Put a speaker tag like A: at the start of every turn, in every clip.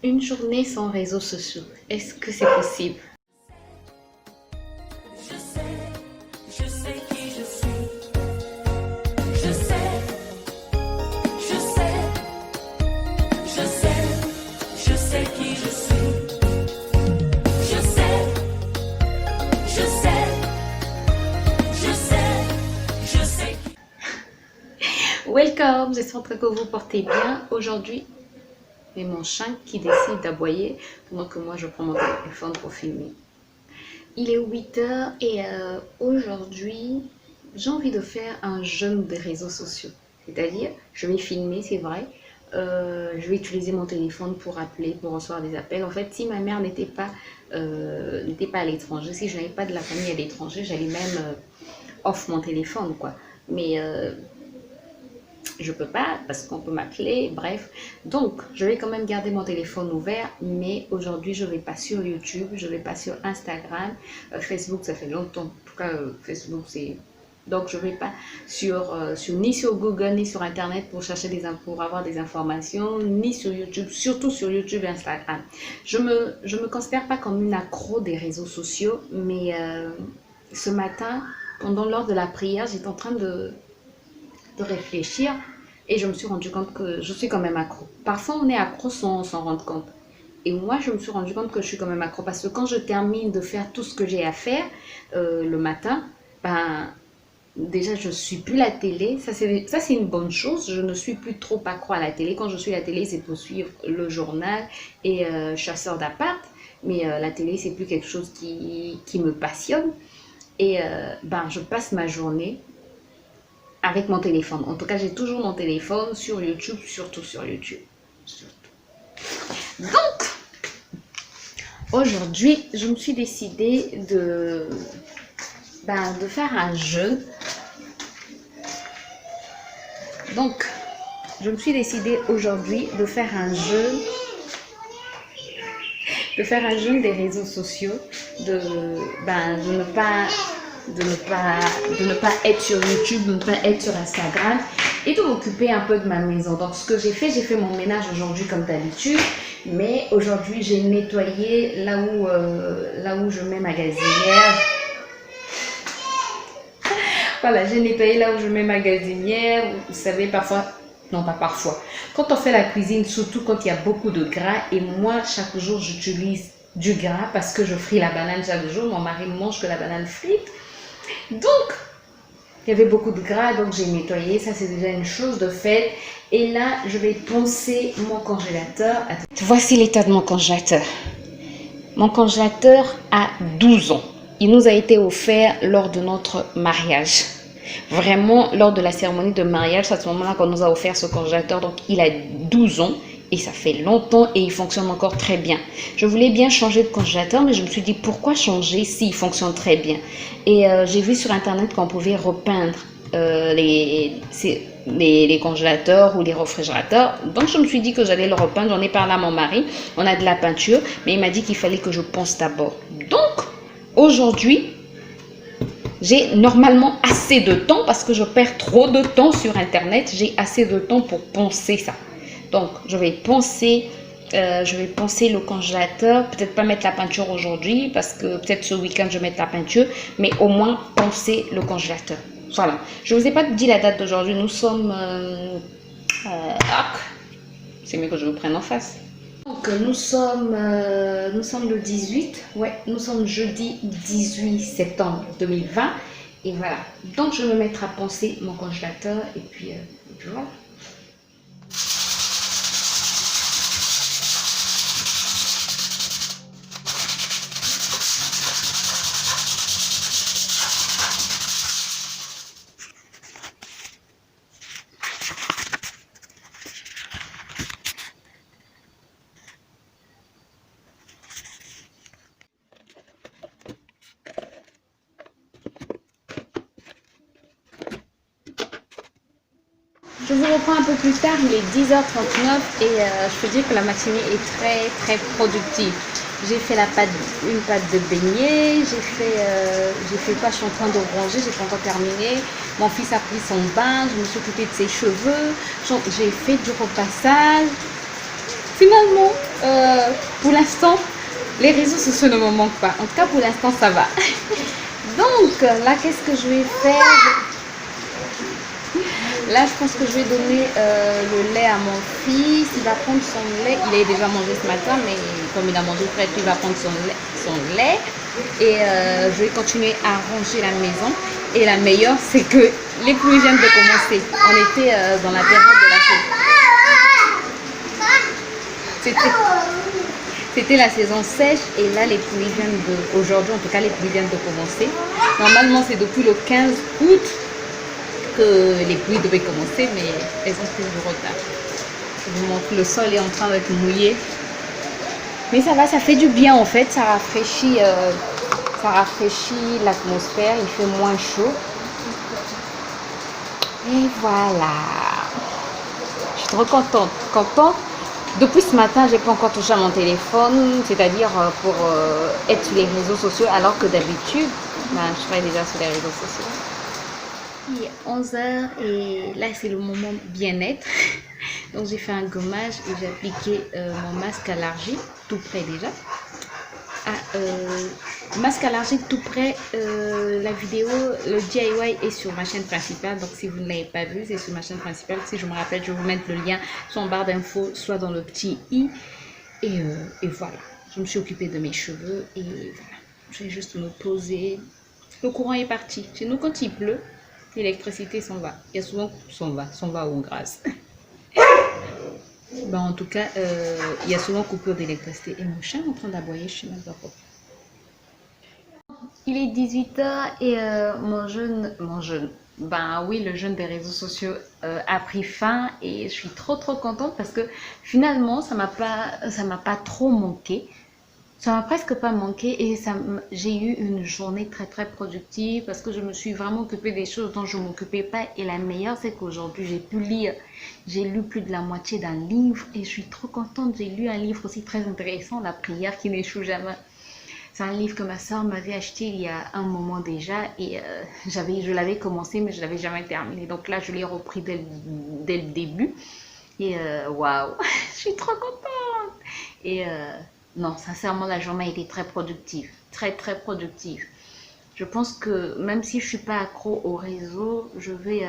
A: Une journée sans réseaux sociaux, est-ce que c'est possible?
B: Je sais qui je suis. Je sais, je sais, je sais, je sais qui je suis. Je sais, je sais, je sais, je sais qui.
A: Welcome, j'espère que vous portez bien. Aujourd'hui, c'est mon chien qui décide d'aboyer pendant que moi je prends mon téléphone pour filmer. Il est 8 heures et aujourd'hui, j'ai envie de faire un jeûne des réseaux sociaux. C'est-à-dire, je vais filmer, c'est vrai. Je vais utiliser mon téléphone pour appeler, pour recevoir des appels. En fait, si ma mère n'était pas à l'étranger, si je n'avais pas de la famille à l'étranger, j'allais même off mon téléphone, quoi. Mais je peux pas parce qu'on peut m'appeler, bref. Donc, je vais quand même garder mon téléphone ouvert, mais aujourd'hui, je vais pas sur YouTube, je vais pas sur Instagram, Facebook, ça fait longtemps. En tout cas, Facebook, c'est... Donc, je vais pas ni sur Google, ni sur Internet pour chercher pour avoir des informations, ni sur YouTube, surtout sur YouTube et Instagram. Je me considère pas comme une accro des réseaux sociaux, mais ce matin, lors de la prière, j'étais en train de réfléchir et je me suis rendu compte que je suis quand même accro. Parfois, on est accro sans s'en rendre compte. Et moi, je me suis rendu compte que je suis quand même accro parce que quand je termine de faire tout ce que j'ai à faire le matin, ben, déjà, je ne suis plus la télé. Ça, c'est une bonne chose. Je ne suis plus trop accro à la télé. Quand je suis à la télé, c'est pour suivre le journal et chasseur d'appart. Mais la télé, c'est plus quelque chose qui me passionne. Et ben, je passe ma journée avec mon téléphone. En tout cas, j'ai toujours mon téléphone sur YouTube, surtout sur YouTube. Surtout. Donc, aujourd'hui, je me suis décidée de faire un jeûne. Donc, je me suis décidée aujourd'hui de faire un jeûne, des réseaux sociaux, de ne pas être sur YouTube, de ne pas être sur Instagram et de m'occuper un peu de ma maison. Donc ce que j'ai fait mon ménage aujourd'hui comme d'habitude, mais aujourd'hui j'ai nettoyé là où je mets ma gazinière. Voilà, j'ai nettoyé là où je mets ma gazinière. Vous savez, parfois, non pas parfois, quand on fait la cuisine, surtout quand il y a beaucoup de gras, et moi chaque jour j'utilise du gras parce que je fris la banane chaque jour. Mon mari mange que la banane frite. Donc, il y avait beaucoup de gras, donc j'ai nettoyé. Ça, c'est déjà une chose de faite. Et là, je vais poncer mon congélateur. Voici l'état de mon congélateur. Mon congélateur a 12 ans. Il nous a été offert lors de notre mariage. Vraiment, lors de la cérémonie de mariage, c'est à ce moment-là qu'on nous a offert ce congélateur. Donc, il a 12 ans. Et ça fait longtemps et il fonctionne encore très bien. Je voulais bien changer de congélateur, mais je me suis dit pourquoi changer s'il fonctionne très bien. Et j'ai vu sur internet qu'on pouvait repeindre les congélateurs ou les réfrigérateurs. Donc je me suis dit que j'allais le repeindre. J'en ai parlé à mon mari. On a de la peinture, mais il m'a dit qu'il fallait que je ponce d'abord. Donc aujourd'hui, j'ai normalement assez de temps parce que je perds trop de temps sur internet. J'ai assez de temps pour poncer ça. Donc, je vais poncer le congélateur. Peut-être pas mettre la peinture aujourd'hui parce que peut-être ce week-end, je vais mettre la peinture. Mais au moins, poncer le congélateur. Voilà. Je ne vous ai pas dit la date d'aujourd'hui. Nous sommes... c'est mieux que je vous prenne en face. Donc, nous sommes le 18. Ouais, nous sommes jeudi 18 septembre 2020. Et voilà. Donc, je vais me mettre à poncer mon congélateur. Et puis voilà. Je vous reprends un peu plus tard, il est 10h39 et je peux dire que la matinée est très très productive. J'ai fait une pâte de beignet, j'ai fait quoi, je suis en train de ranger, j'ai pas encore terminé. Mon fils a pris son bain, je me suis occupée de ses cheveux, j'ai fait du repassage. Finalement, Pour l'instant, les réseaux sociaux ne me manquent pas. En tout cas, pour l'instant, ça va. Donc, là, qu'est-ce que je vais faire? Là, je pense que je vais donner le lait à mon fils. Il va prendre son lait. Il a déjà mangé ce matin, mais comme il a mangé frais, il va prendre son lait. Et je vais continuer à ranger la maison. Et la meilleure, c'est que les pluies viennent de commencer. On était dans la période de la saison. C'était la saison sèche et là, les pluies viennent de... Aujourd'hui, en tout cas, les pluies viennent de commencer. Normalement, c'est depuis le 15 août que les pluies devaient commencer, mais elles ont pris du retard. Je vous montre, le sol est en train d'être mouillé. Mais ça va, ça fait du bien en fait, ça rafraîchit l'atmosphère, il fait moins chaud. Et voilà. Je suis trop contente. Depuis ce matin, j'ai pas encore touché à mon téléphone, c'est-à-dire pour être sur les réseaux sociaux, alors que d'habitude, je serais déjà sur les réseaux sociaux. Il est 11h et là c'est le moment bien-être. Donc j'ai fait un gommage et j'ai appliqué mon masque allergique tout près déjà. Masque allergique tout près, la vidéo, le DIY est sur ma chaîne principale. Donc si vous ne l'avez pas vu, c'est sur ma chaîne principale. Si je me rappelle, je vais vous mettre le lien soit en barre d'infos, soit dans le petit i. Et voilà, je me suis occupée de mes cheveux et voilà, je vais juste me poser. Le courant est parti. Chez nous, quand il pleut, l'électricité s'en va. Il y a souvent s'en va ou grâce. Ben, en tout cas, il y a souvent coupure d'électricité. Et mon chien est en train d'aboyer, je suis même pas propre. Il est 18h et ben oui, le jeûne des réseaux sociaux a pris fin et je suis trop contente parce que finalement, ça m'a pas trop manqué. Ça m'a presque pas manqué et j'ai eu une journée très productive parce que je me suis vraiment occupée des choses dont je ne m'occupais pas. Et la meilleure, c'est qu'aujourd'hui, j'ai pu lire. J'ai lu plus de la moitié d'un livre et je suis trop contente. J'ai lu un livre aussi très intéressant, La prière qui n'échoue jamais. C'est un livre que ma soeur m'avait acheté il y a un moment déjà et je l'avais commencé mais je l'avais jamais terminé. Donc là, je l'ai repris dès le début et waouh, je suis trop contente. Et non, sincèrement, la journée a été très productive. Très productive. Je pense que même si je ne suis pas accro au réseau, je vais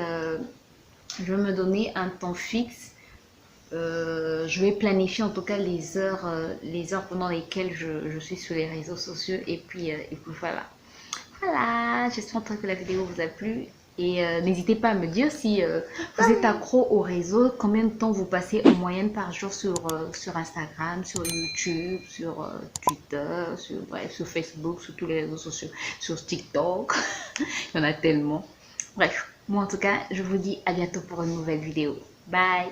A: me donner un temps fixe. Je vais planifier en tout cas les heures pendant lesquelles je suis sur les réseaux sociaux. Et puis voilà. Voilà, j'espère que la vidéo vous a plu. Et n'hésitez pas à me dire si vous êtes accro au réseau, combien de temps vous passez en moyenne par jour sur Instagram, sur YouTube, sur Twitter, sur Facebook, sur tous les réseaux sociaux, sur TikTok. Il y en a tellement. Bref, moi en tout cas, je vous dis à bientôt pour une nouvelle vidéo. Bye!